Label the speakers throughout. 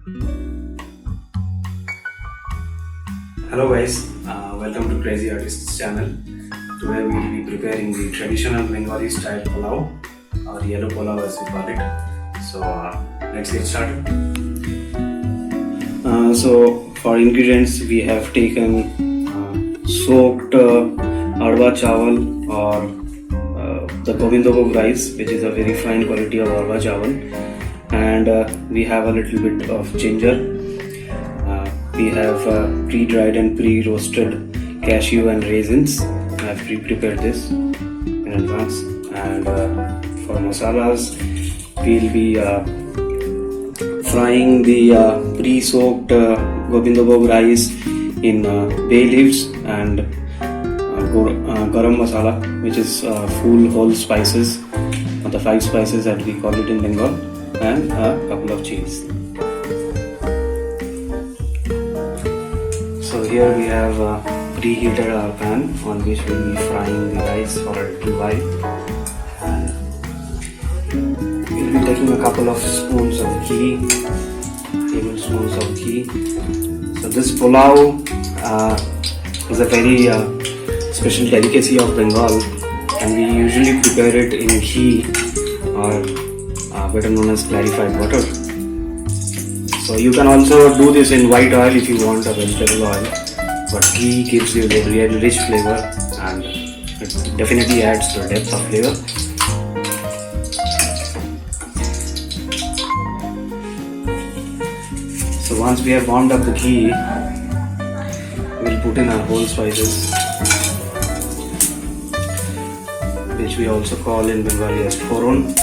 Speaker 1: Hello guys, welcome to Crazy Artists channel. Today we will be preparing the traditional Bengali Style Pulaao or Yellow Pulaao as we call it. So let's get started. So for ingredients we have taken soaked arwa chawal or the Govindabhog rice, which is a very fine quality of arwa chawal, and we have a little bit of ginger. We have pre-dried and pre-roasted cashew and raisins. I have pre-prepared this in advance. And for masalas, we'll be frying the pre-soaked Govindabhog rice in bay leaves and garam masala, which is full whole spices, the 5 spices that we call it in Bengal, and a couple of chilies. So here we have preheated our pan on which we will be frying the rice for a little while, and we'll be taking a couple of spoons of ghee, tablespoons of ghee. So this pulao is a very special delicacy of Bengal, and we usually prepare it in ghee or better known as clarified butter. So you can also do this in white oil if you want a vegetable oil, but ghee gives you the really rich flavor and it definitely adds to the depth of flavor. So once we have warmed up the ghee, we will put in our whole spices, which we also call in Bengali as foron.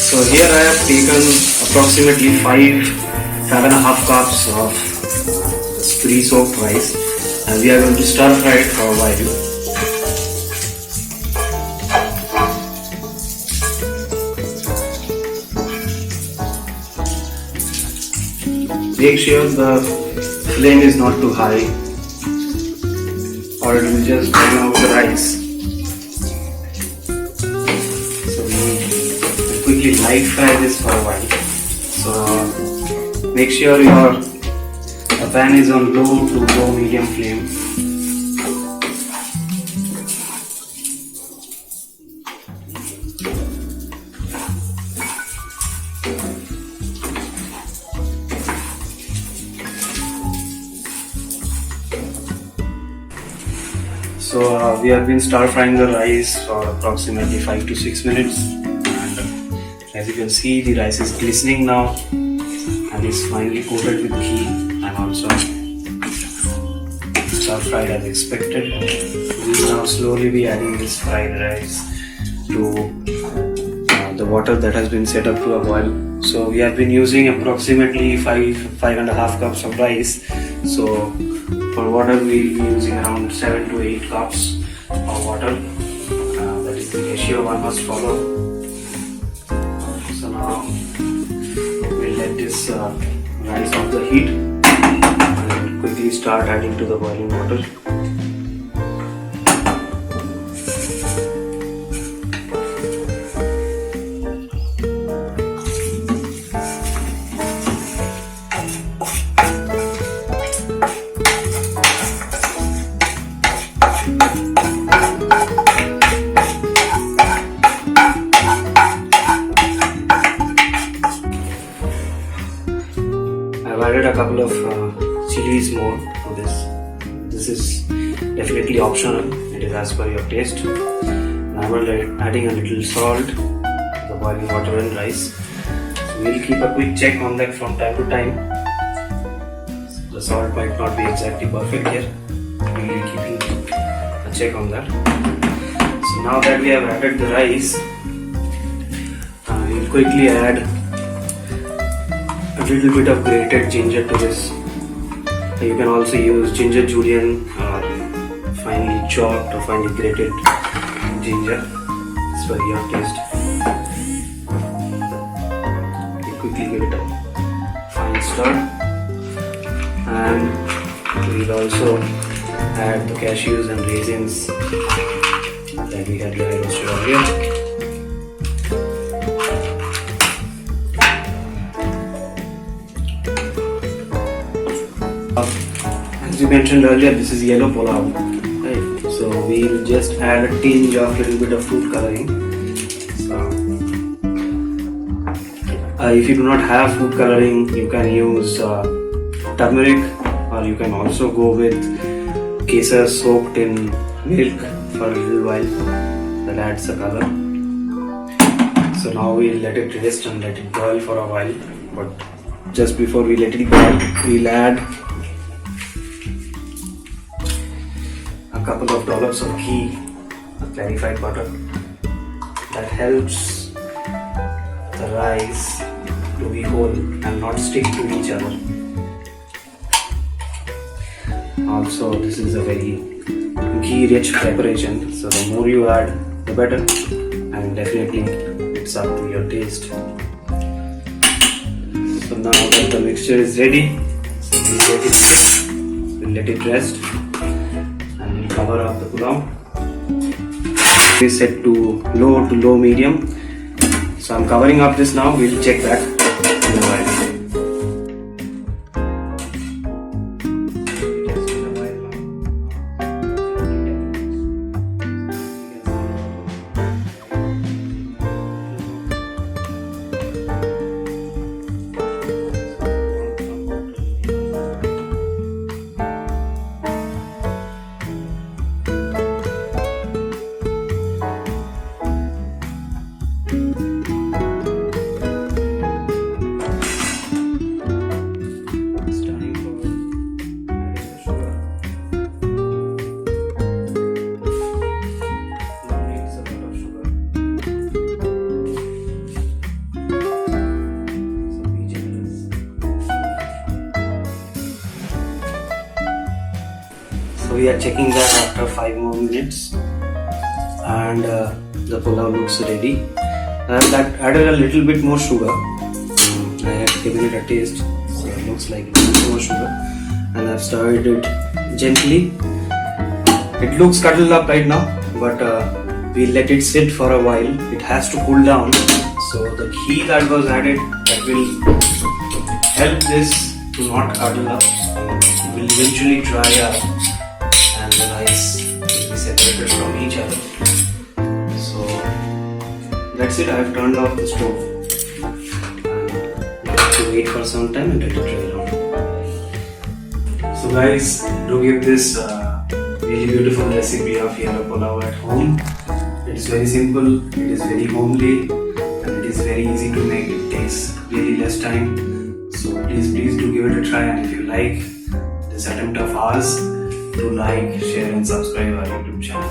Speaker 1: So here I have taken approximately 5.5 cups of pre-soaked rice, and we are going to stir fry it for a while. Make sure the flame is not too high or it will just burn out the rice. Quickly light fry this for a while. So make sure your pan is on low to low medium flame. So we have been stir frying the rice for approximately 5 to 6 minutes. As you can see, the rice is glistening now and is finely coated with ghee and also stir fried as expected. We will now slowly be adding this fried rice to the water that has been set up to a boil. So we have been using approximately 5.5 cups of rice. So for water we will be using around 7 to 8 cups of water. That is the ratio one must follow. Now we'll let this rise off the heat and quickly start adding to the boiling water. I've added a couple of chilies more to this. This is definitely optional, it is as per your taste. And I'm adding a little salt to the boiling water and rice. So we'll keep a quick check on that from time to time. The salt might not be exactly perfect here. We'll be keeping a check on that. So now that we have added the rice, we'll quickly add a little bit of grated ginger to this. You can also use ginger julienne, finely chopped or finely grated ginger. It's for your taste. You quickly give it a fine stir, and we'll also add the cashews and raisins that we had dry roasted earlier. As we mentioned earlier, this is yellow pulao, right? So we'll just add a tinge of little bit of food coloring. So, if you do not have food coloring, you can use turmeric, or you can also go with kesar soaked in milk for a little while. That adds the color. So now we'll let it rest and let it boil for a while. But just before we let it boil, we'll add a couple of dollops of ghee, clarified butter. That helps the rice to be whole and not stick to each other. Also, this is a very ghee-rich preparation, so the more you add, the better, and definitely it's up to your taste. So now that the mixture is ready, we'll let it rest, and we'll cover up the pulao. We set to low medium. So I'm covering up this now. We'll check back in a while. So we are checking that after 5 more minutes, and the pulao looks ready. That added a little bit more sugar. I have given it a taste, so it looks like a little more sugar, and I've stirred it gently. It looks cuddled up right now, but we'll let it sit for a while. It has to cool down, so the ghee that was added, that will help this to not cuddle up. It will eventually dry up and the rice will be separated from each other. So that's it. I have turned off the stove, and we have to wait for some time and let it dry down. So guys, do give this really beautiful recipe of yellow pulao at home. It is very simple, it is very homely, and it is very easy to make. It takes really less time. So please do give it a try, and if you like this attempt of ours, do like, share and subscribe our YouTube channel.